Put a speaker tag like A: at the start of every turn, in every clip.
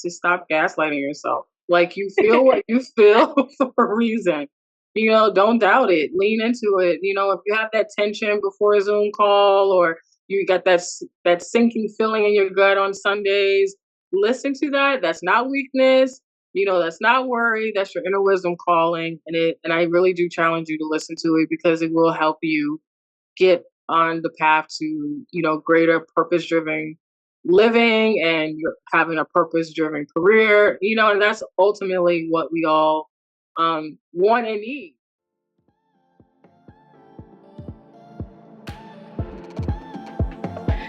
A: to stop gaslighting yourself. Like, you feel what you feel for a reason. Don't doubt it. Lean into it. If you have that tension before a Zoom call, or you got that sinking feeling in your gut on Sundays, listen to that. That's not weakness. That's not worry. That's your inner wisdom calling. And I really do challenge you to listen to it, because it will help you get on the path to, greater purpose driven living, and you're having a purpose driven career, and that's ultimately what we all want and need.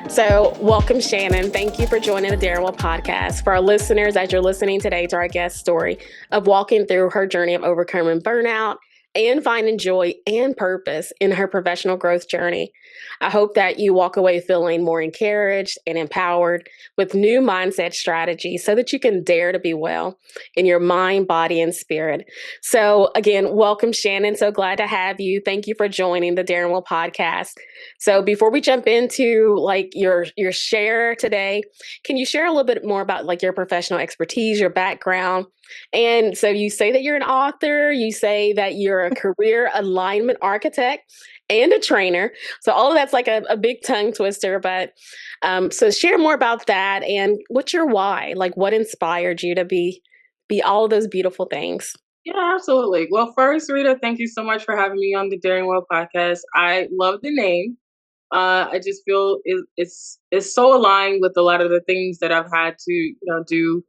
B: So, welcome, Shannon. Thank you for joining the Darren Well podcast. For our listeners, as you're listening today to our guest story of walking through her journey of overcoming burnout and finding joy and purpose in her professional growth journey, I hope that you walk away feeling more encouraged and empowered with new mindset strategies so that you can dare to be well in your mind, body, and spirit. So, again, welcome, Shannon. So glad to have you. Thank you for joining the Darren Well podcast. So before we jump into your share today, can you share a little bit more about your professional expertise, your background? And so you say that you're an author, you say that you're a career alignment architect and a trainer. So all of that's like a big tongue twister, but so share more about that, and what's your why? Like, what inspired you to be all of those beautiful things?
A: Yeah, absolutely. Well, first, Rita, thank you so much for having me on the Daring Well podcast. I love the name. I just feel it's so aligned with a lot of the things that I've had to do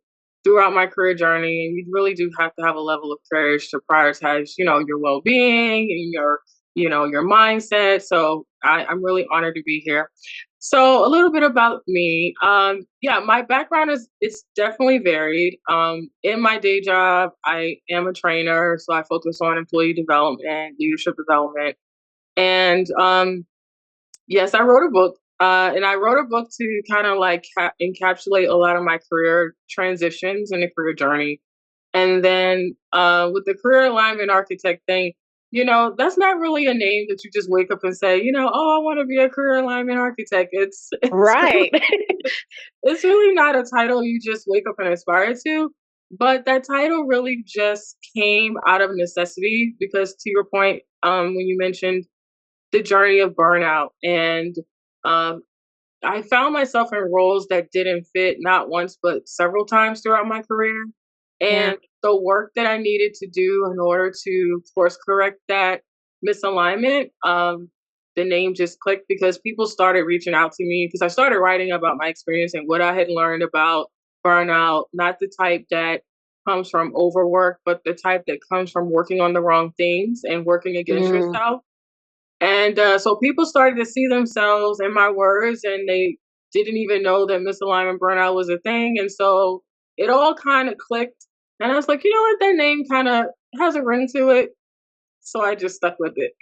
A: throughout my career journey. And you really do have to have a level of courage to prioritize your well being and your mindset. So I'm really honored to be here. So a little bit about me. Yeah, my background is it's definitely varied. In my day job, I am a trainer, so I focus on employee development, leadership development, and yes, I wrote a book. And I wrote a book to kind of encapsulate a lot of my career transitions and the career journey. And then with the career alignment architect thing, that's not really a name that you just wake up and say, oh, I want to be a career alignment architect.
B: Right.
A: It's really not a title you just wake up and aspire to. But that title really just came out of necessity, because to your point, when you mentioned the journey of burnout, and um, I found myself in roles that didn't fit, not once but several times throughout my career.
B: Yeah.
A: And the work that I needed to do in order to course correct that misalignment, the name just clicked, because people started reaching out to me, because I started writing about my experience and what I had learned about burnout, not the type that comes from overwork, but the type that comes from working on the wrong things and working against
B: Mm.
A: yourself. And so people started to see themselves in my words, and they didn't even know that misalignment burnout was a thing. And so it all kind of clicked. And I was like, you know what, that name kind of has a ring to it. So I just stuck with it.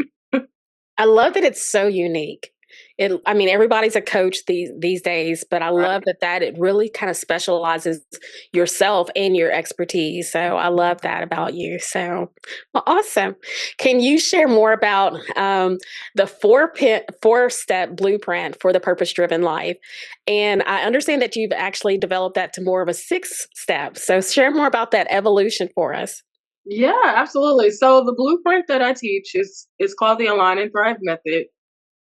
B: I love that it's so unique. I mean, everybody's a coach these days, but I love
A: Right.
B: that it really kind of specializes yourself and your expertise. So I love that about you. So, well, awesome. Can you share more about the four step blueprint for the purpose driven life? And I understand that you've actually developed that to more of a 6 step. So share more about that evolution for us.
A: Yeah, absolutely. So the blueprint that I teach is called the Align and Thrive method.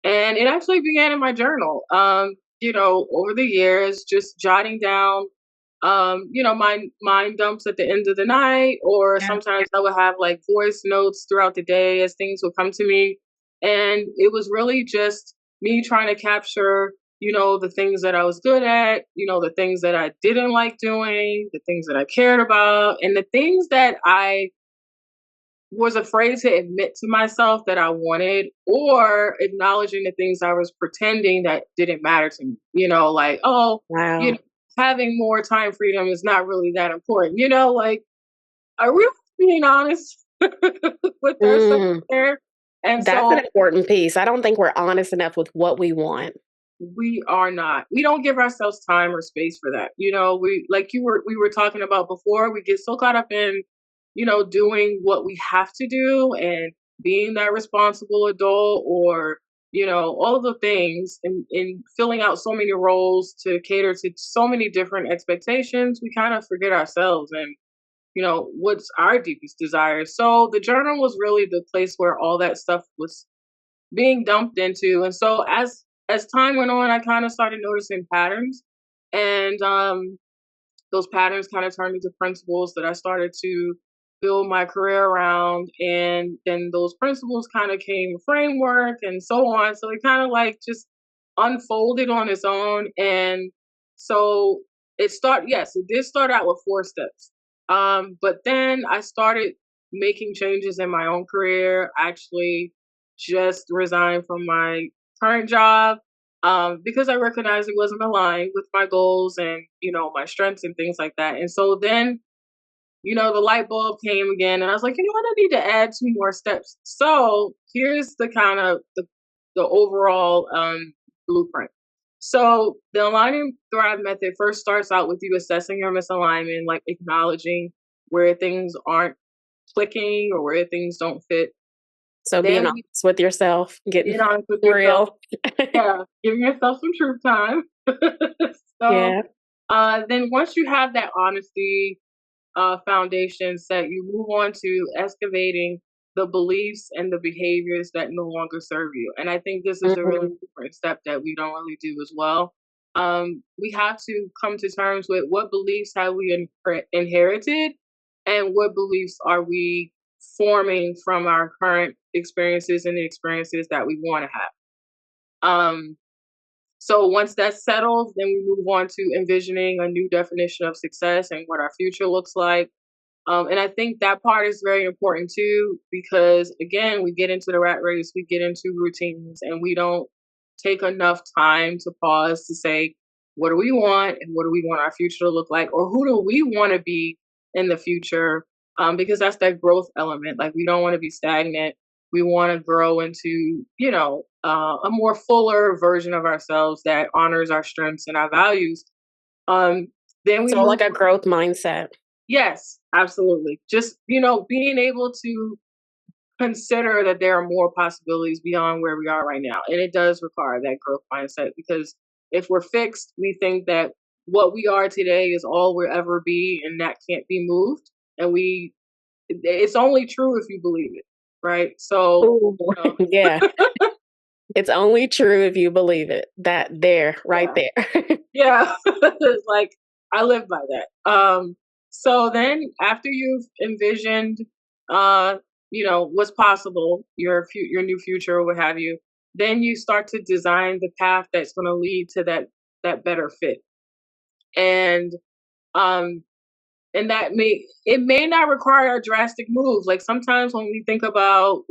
A: And it actually began in my journal. Over the years, just jotting down my mind dumps at the end of the night, or
B: Yeah.
A: sometimes I would have like voice notes throughout the day as things would come to me. And it was really just me trying to capture, the things that I was good at, the things that I didn't like doing, the things that I cared about, and the things that I was afraid to admit to myself that I wanted, or acknowledging the things I was pretending that didn't matter to me. Like, oh, you
B: Wow.
A: know, having more time freedom is not really that important. Like, are we being honest with ourselves
B: Mm,
A: there? And
B: that's an
A: so
B: important piece. I don't think we're honest enough with what we want.
A: we are not. We don't give ourselves time or space for that. We like we were talking about before, we get so caught up in, doing what we have to do and being that responsible adult, or all of the things, and filling out so many roles to cater to so many different expectations, we kind of forget ourselves and, what's our deepest desire. So the journal was really the place where all that stuff was being dumped into. And so as time went on, I kind of started noticing patterns. And those patterns kind of turned into principles that I started to build my career around. And then those principles kind of came a framework and so on. So it kind of like just unfolded on its own. And so yes, it did start out with 4 steps. But then I started making changes in my own career. Actually, just resigned from my current job because I recognized it wasn't aligned with my goals and my strengths and things like that. And so then the light bulb came again, and I was like, what, I need to add 2 more steps. So here's the kind of the overall blueprint. So the Align and Thrive method first starts out with you assessing your misalignment, like acknowledging where things aren't clicking or where things don't fit.
B: So being
A: Then
B: honest with yourself, getting
A: being honest with yourself.
B: real.
A: Yeah, giving yourself some truth time. So
B: Yeah.
A: then once you have that honesty foundation set, you move on to excavating the beliefs and the behaviors that no longer serve you. And I think this is a really
B: Mhm.
A: important step that we don't really do as well. We have to come to terms with what beliefs have we inherited and what beliefs are we forming from our current experiences and the experiences that we want to have. Um, so once that's settled, then we move on to envisioning a new definition of success and what our future looks like. And I think that part is very important too, because again, we get into the rat race, we get into routines, and we don't take enough time to pause to say, what do we want and what do we want our future to look like, or who do we want to be in the future? Because that's that growth element. Like, we don't want to be stagnant. We want to grow into, a more fuller version of ourselves that honors our strengths and our values. Um, then we
B: So
A: move.
B: like a growth mindset.
A: Yes, absolutely. Just, being able to consider that there are more possibilities beyond where we are right now. And it does require that growth mindset, because if we're fixed, we think that what we are today is all we'll ever be, and that can't be moved. And it's only true if you believe it, right? So,
B: Ooh, yeah. It's only true if you believe it. That there, right
A: yeah.
B: there.
A: Yeah. Like, I live by that. So then after you've envisioned what's possible, your new future or what have you, then you start to design the path that's going to lead to that better fit. And um and it may not require a drastic move. Like, sometimes when we think about,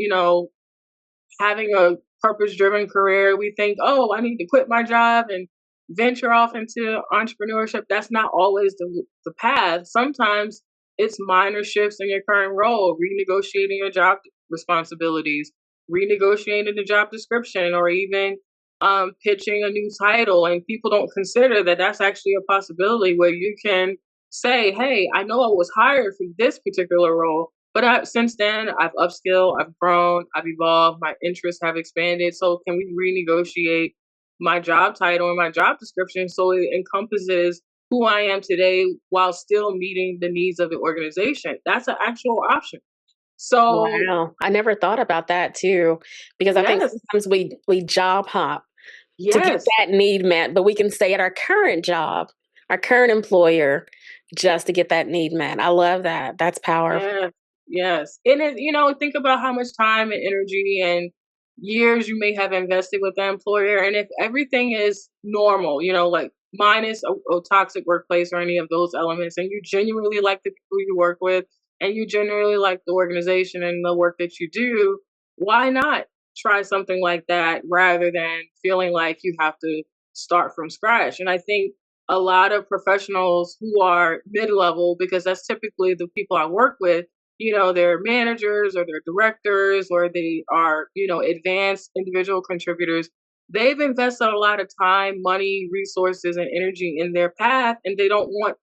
A: having a purpose driven career, we think, oh, I need to quit my job and venture off into entrepreneurship. That's not always the path. Sometimes it's minor shifts in your current role, renegotiating your job responsibilities, renegotiating the job description, or even pitching a new title. And people don't consider that that's actually a possibility where you can say, hey, I know I was hired for this particular role, but since then, I've upskilled, I've grown, I've evolved, my interests have expanded. So can we renegotiate my job title and my job description so it encompasses who I am today while still meeting the needs of the organization? That's an actual option. So
B: Wow. I never thought about that too, because I think
A: yes,
B: sometimes we job hop to get
A: yes.
B: that need met, but we can stay at our current job, our current employer, just to get that need met. I love that. That's powerful.
A: Yes, yes. And think about how much time and energy and years you may have invested with the employer. And if everything is normal, like minus a toxic workplace or any of those elements, and you genuinely like the people you work with, and you genuinely like the organization and the work that you do, why not try something like that rather than feeling like you have to start from scratch? And I think a lot of professionals who are mid-level, because that's typically the people I work with, they're managers or they're directors or they are, advanced individual contributors. They've invested a lot of time, money, resources, and energy in their path, and they don't want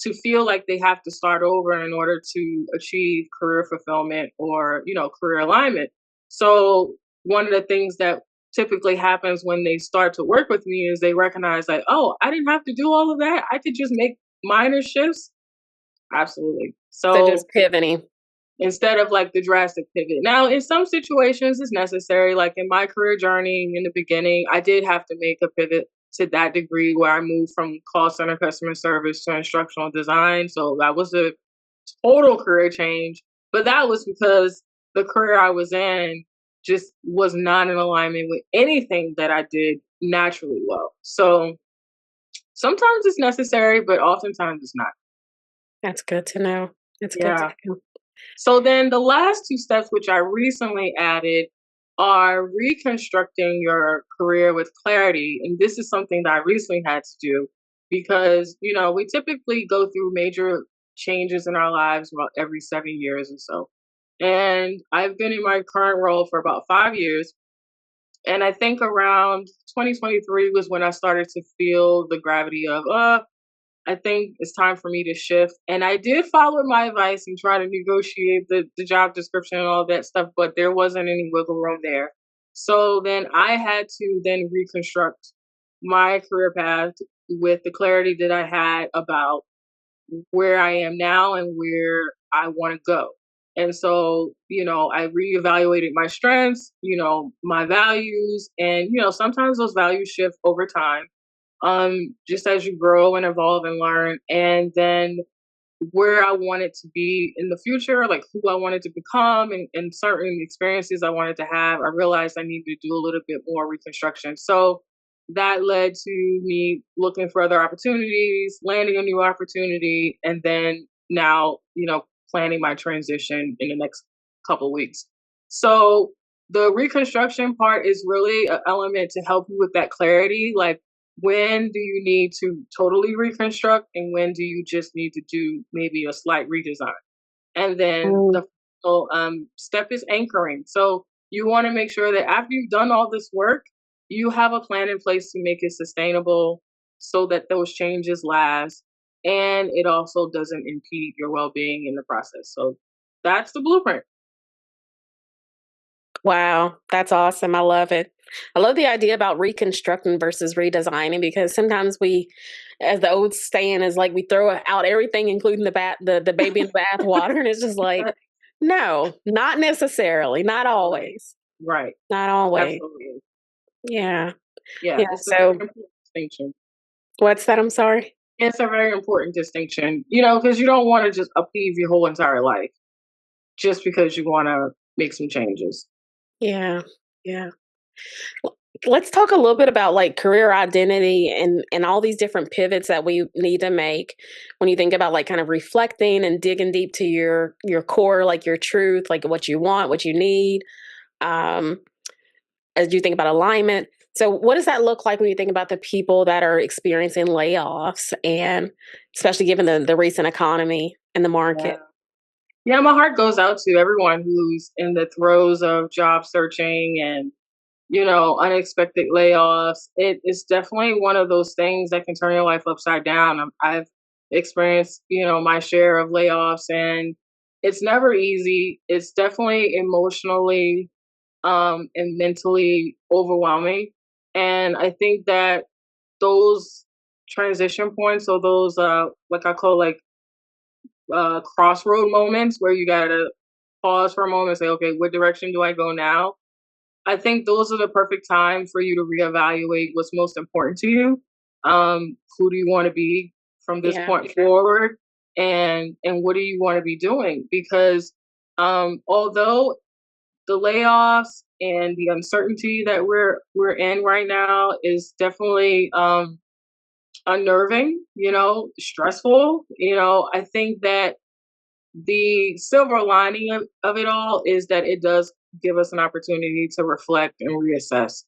A: to feel like they have to start over in order to achieve career fulfillment or, career alignment. So one of the things that typically happens when they start to work with me is they recognize like, oh, I didn't have to do all of that. I could just make minor shifts. Absolutely.
B: So just
A: So
B: pivoting.
A: instead of like the drastic pivot. Now, in some situations, it's necessary. Like in my career journey in the beginning, I did have to make a pivot to that degree where I moved from call center customer service to instructional design. So that was a total career change. But that was because the career I was in just was not in alignment with anything that I did naturally well. So sometimes it's necessary, but oftentimes it's not.
B: That's good to know. That's good to
A: Yeah.
B: know.
A: So then the last two steps, which I recently added, are reconstructing your career with clarity. And this is something that I recently had to do because, we typically go through major changes in our lives about every 7 years or so. And I've been in my current role for about 5 years. And I think around 2023 was when I started to feel the gravity of, I think it's time for me to shift. And I did follow my advice and try to negotiate the job description and all that stuff, but there wasn't any wiggle room there. So then I had to then reconstruct my career path with the clarity that I had about where I am now and where I want to go. And so, I reevaluated my strengths, my values, and, sometimes those values shift over time, just as you grow and evolve and learn. And then where I wanted to be in the future, like who I wanted to become, and certain experiences I wanted to have, I realized I needed to do a little bit more reconstruction. So that led to me looking for other opportunities, landing a new opportunity, and then now, planning my transition in the next couple weeks. So the reconstruction part is really an element to help you with that clarity. Like, when do you need to totally reconstruct and when do you just need to do maybe a slight redesign? And then
B: Mm.
A: the final step is anchoring. So you want to make sure that after you've done all this work, you have a plan in place to make it sustainable so that those changes last and it also doesn't impede your well-being in the process. So that's the blueprint.
B: Wow, that's awesome. I love it. I love the idea about reconstructing versus redesigning because sometimes we, as the old saying is, like we throw out everything, including the baby in the bath water, and it's just like, no, not necessarily, not
A: Right.
B: always,
A: Right.
B: not always.
A: Absolutely.
B: Yeah,
A: Yeah.
B: yeah.
A: It's a very
B: So
A: important distinction.
B: what's that? I'm sorry.
A: It's a very important distinction, because you don't want to just upheave your whole entire life just because you want to make some changes.
B: Yeah, yeah. Let's talk a little bit about like career identity and all these different pivots that we need to make when you think about like kind of reflecting and digging deep to your core, like your truth, like what you want, what you need. Um, as you think about alignment. So what does that look like when you think about the people that are experiencing layoffs and especially given the recent economy and the
A: Yeah.
B: market?
A: Yeah, my heart goes out to everyone who's in the throes of job searching and, unexpected layoffs. It is definitely one of those things that can turn your life upside down. I've experienced, my share of layoffs and it's never easy. It's definitely emotionally and mentally overwhelming. And I think that those transition points or those like I call like crossroad moments where you gotta pause for a moment and say, okay, what direction do I go now? I think those are the perfect time for you to reevaluate what's most important to you. Who do you want to be from this
B: Yeah.
A: point forward, and what do you want to be doing? Because although the layoffs and the uncertainty that we're in right now is definitely unnerving, stressful. I think that the silver lining of it all is that it does give us an opportunity to reflect and reassess.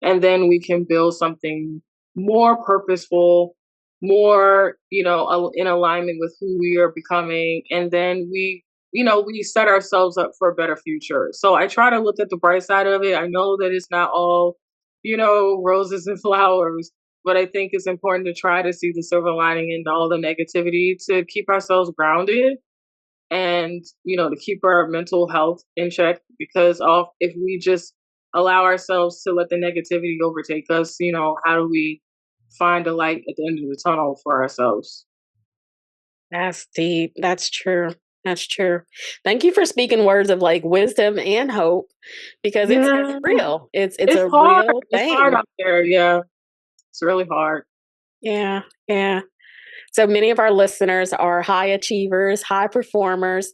A: And then we can build something more purposeful, more, in alignment with who we are becoming. And then we set ourselves up for a better future. So I try to look at the bright side of it. I know that it's not all, roses and flowers, but I think it's important to try to see the silver lining in all the negativity to keep ourselves grounded and to keep our mental health in check because if we just allow ourselves to let the negativity overtake us. How do we find a light at the end of the tunnel for ourselves?
B: That's deep. That's true. That's true. Thank you for speaking words of like wisdom and hope because it's
A: Yeah,
B: real. It's
A: it's
B: a
A: hard.
B: real
A: It's hard
B: thing.
A: out there. Yeah, it's really hard.
B: Yeah. Yeah. So many of our listeners are high achievers, high performers.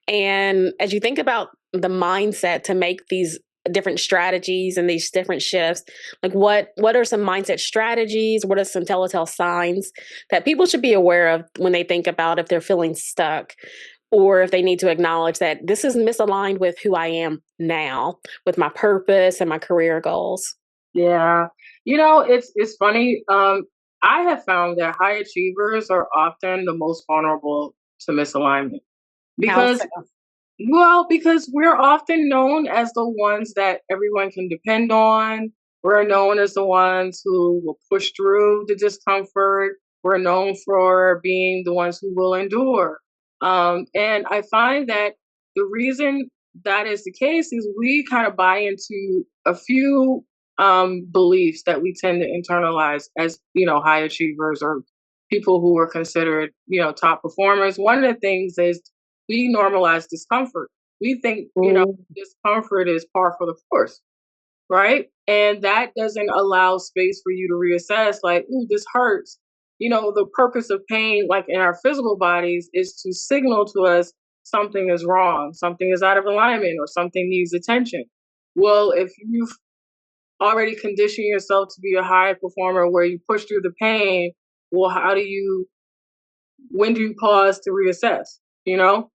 B: And as you think about the mindset to make these different strategies and these different shifts, like what are some mindset strategies? What are some telltale signs that people should be aware of when they think about if they're feeling stuck or if they need to acknowledge that this is misaligned with who I am now, with my purpose and my career goals?
A: Yeah. It's funny. I have found that high achievers are often the most vulnerable to misalignment
B: How so?
A: because, well, because we're often known as the ones that everyone can depend on. We're known as the ones who will push through the discomfort. We're known for being the ones who will endure. And I find that the reason that is the case is we kind of buy into a few beliefs that we tend to internalize as, high achievers or people who are considered, top performers. One of the things is we normalize discomfort. We think,
B: Mm,
A: discomfort is par for the course, right? And that doesn't allow space for you to reassess, like, ooh, this hurts. The purpose of pain, like in our physical bodies, is to signal to us something is wrong, something is out of alignment, or something needs attention. Well, if you've already conditioned yourself to be a high performer where you push through the pain, well, when do you pause to reassess? You know?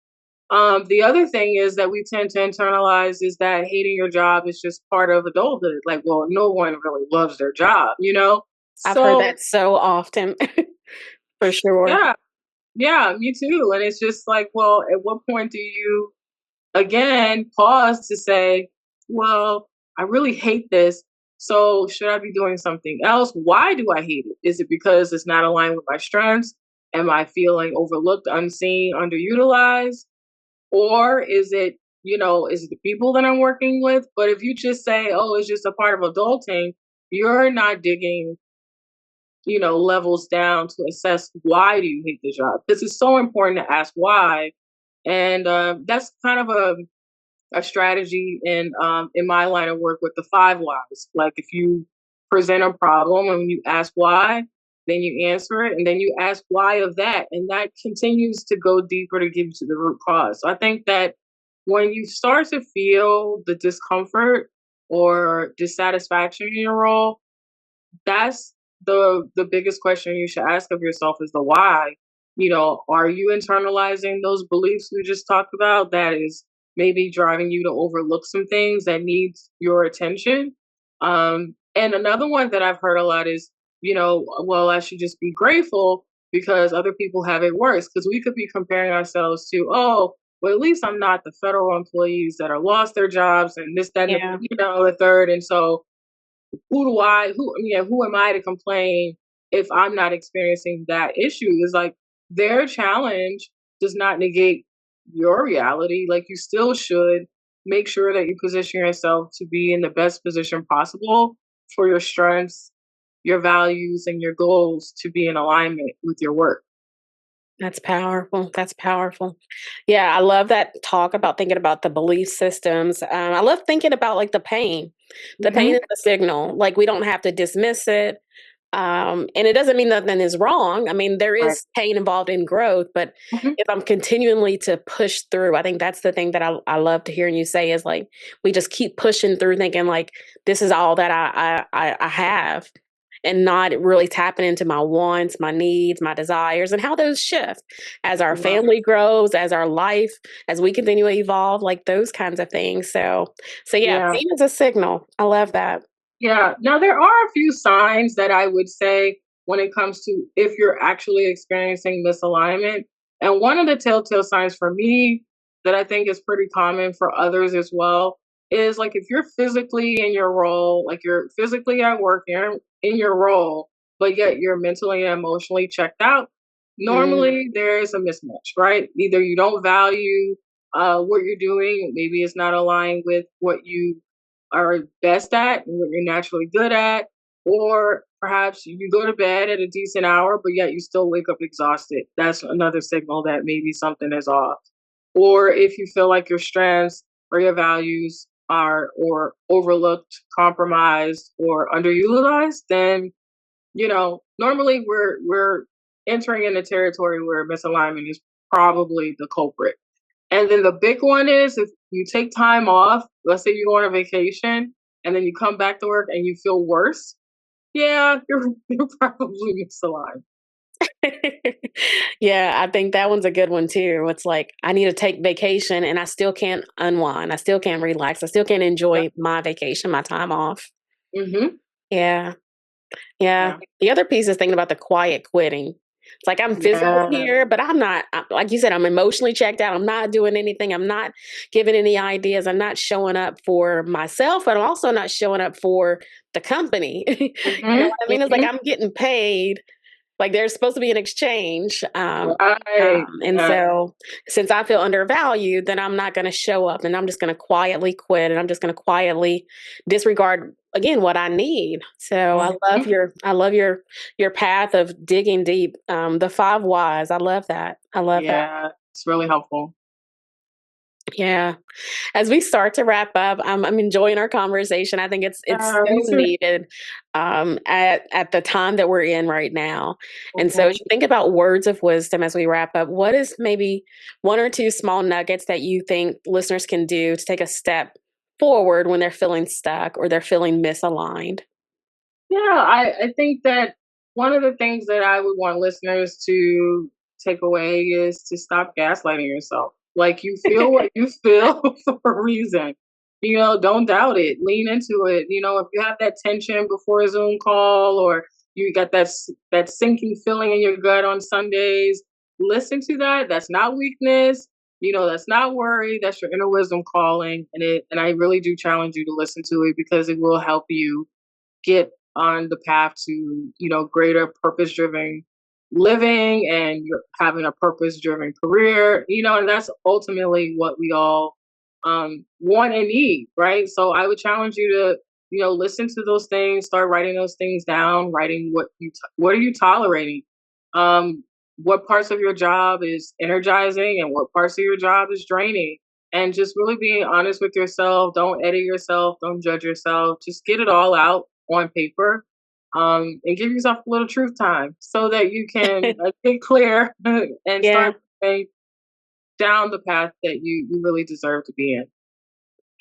A: The other thing is that we tend to internalize is that hating your job is just part of adulthood. Like, well, no one really loves their job?
B: I've heard
A: So
B: that so often, for sure.
A: yeah, yeah, me too. And it's just like, well, at what point do you again pause to say, well, I really hate this. So should I be doing something else? Why do I hate it? Is it because it's not aligned with my strengths? Am I feeling overlooked, unseen, underutilized? Or is it the people that I'm working with? But if you just say, oh, it's just a part of adulting, you're not digging, levels down to assess why do you hate the job. This is so important to ask why. And that's kind of a strategy in my line of work with the five whys. Like if you present a problem and you ask why, then you answer it, and then you ask why of that, and that continues to go deeper to give you to the root cause. So I think that when you start to feel the discomfort or dissatisfaction in your role, that's the biggest question you should ask of yourself is the why. Are you internalizing those beliefs we just talked about that is maybe driving you to overlook some things that needs your attention? And another one that I've heard a lot is, well, I should just be grateful because other people have it worse. Because we could be comparing ourselves to, oh, well, at least I'm not the federal employees that are lost their jobs and this, that, and
B: Yeah.
A: the third. And so who am I to complain if I'm not experiencing that issue? Is like their challenge does not negate your reality. Like you still should make sure that you position yourself to be in the best position possible for your strengths, your values, and your goals to be in alignment with your work.
B: That's powerful. That's powerful. Yeah, I love that talk about thinking about the belief systems. I love thinking about like the pain. The pain
A: Hmm.
B: is the signal. Like we don't have to dismiss it. And it doesn't mean nothing is wrong. I mean, there
A: Right.
B: is pain involved in growth, but
A: Hmm.
B: if I'm continually to push through, I think that's the thing that I love to hear you say is like we just keep pushing through, thinking like this is all that I have, and not really tapping into my wants, my needs, my desires, and how those shift as our
A: Yeah.
B: family grows, as our life, as we continue to evolve, like those kinds of things. So yeah,
A: Yeah.
B: pain is a signal. I love that.
A: Yeah. Now, there are a few signs that I would say when it comes to if you're actually experiencing misalignment. And one of the telltale signs for me that I think is pretty common for others as well is like if you're physically in your role, like you're physically at work, you're in your role, but yet you're mentally and emotionally checked out.
B: Mm,
A: Normally, there is a mismatch, right? Either you don't value what you're doing, maybe it's not aligned with what you are best at and what you're naturally good at, or perhaps you go to bed at a decent hour, but yet you still wake up exhausted. That's another signal that maybe something is off. Or if you feel like your strengths or your values are or overlooked, compromised, or underutilized, then normally we're entering in a territory where misalignment is probably the culprit. And then the big one is if you take time off, let's say you go on a vacation and then you come back to work and you feel worse, yeah, you're probably misaligned.
B: Yeah, I think that one's a good one too. It's like I need to take vacation and I still can't unwind. I still can't relax. I still can't
A: Yep.
B: enjoy my vacation, my time off.
A: Mhm.
B: Yeah. Yeah.
A: Yeah.
B: The other piece is thinking about the quiet quitting. It's like I'm physically
A: Yeah.
B: here, but I'm not, like you said, I'm emotionally checked out. I'm not doing anything. I'm not giving any ideas. I'm not showing up for myself, but I'm also not showing up for the company. You know
A: Mhm.
B: what I mean? It's like
A: Mhm.
B: I'm getting paid, like there's supposed to be an exchange.
A: Right.
B: And
A: Yeah.
B: so since I feel undervalued, then I'm not going to show up and I'm just going to quietly quit and I'm just going to quietly disregard again what I need. So
A: Mhm.
B: I love your path of digging deep. The five whys. I love that. I love that.
A: Yeah. It's really helpful.
B: Yeah. As we start to wrap up, I'm enjoying our conversation. I think it's so
A: Me too.
B: needed at the time that we're in right now. And so, as
A: Mhm.
B: you think about words of wisdom as we wrap up, what is maybe one or two small nuggets that you think listeners can do to take a step forward when they're feeling stuck or they're feeling misaligned?
A: Yeah, I think that one of the things that I would want listeners to take away is to stop gaslighting yourself. Like you feel what you feel for a reason. Don't doubt it. Lean into it. If you have that tension before a Zoom call or you got that sinking feeling in your gut on Sundays, listen to that. That's not weakness. That's not worry. That's your inner wisdom calling. And I really do challenge you to listen to it because it will help you get on the path to greater purpose driven living and you're having a purpose driven career, and that's ultimately what we all want and need, right? So I would challenge you to listen to those things, start writing those things down, writing what are you tolerating, what parts of your job is energizing and what parts of your job is draining, and just really being honest with yourself. Don't edit yourself, don't judge yourself, just get it all out on paper, and give yourself a little truth time so that you can get clear and
B: Yeah.
A: start moving down the path that you really deserve to be in.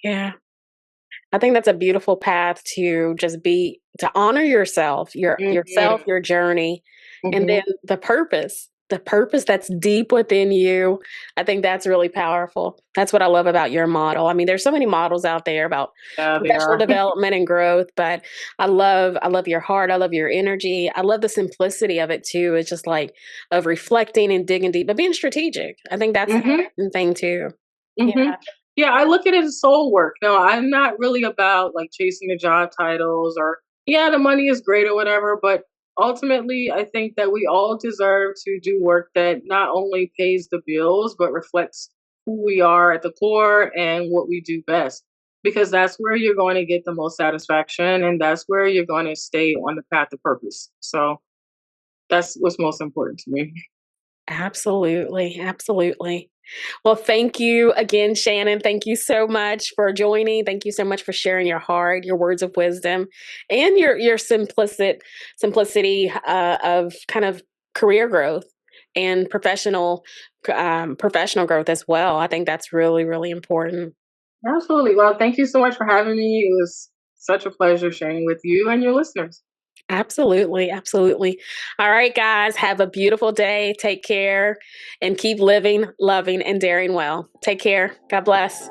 B: Yeah. I think that's a beautiful path to just be to honor yourself, yourself,
A: Hmm.
B: your journey, and then
A: Hmm.
B: the purpose that's deep within you. I think that's really powerful. That's what I love about your model. I mean, there's so many models out there about
A: Yeah, they
B: professional
A: are.
B: development and growth, but I love your heart. I love your energy. I love the simplicity of it too. It's just like of reflecting and digging deep, but being strategic. I think that's the
A: Hmm.
B: important thing too. Yeah.
A: Hmm. Yeah, I look at it as soul work. No, I'm not really about like chasing the job titles or yeah, the money is great or whatever, but ultimately I think that we all deserve to do work that not only pays the bills but reflects who we are at the core and what we do best. Because that's where you're going to get the most satisfaction and that's where you're going to stay on the path of purpose. So that's what's most important to me.
B: Absolutely, absolutely. Well, thank you again, Shannon. Thank you so much for joining. Thank you so much for sharing your heart, your words of wisdom, and your simplicity of kind of career growth and professional growth as well. I think that's really really important.
A: Absolutely. Well, thank you so much for having me. It was such a pleasure sharing with you and your listeners.
B: Absolutely, absolutely. All right, guys, have a beautiful day. Take care and keep living, loving, and daring well. Take care. God bless.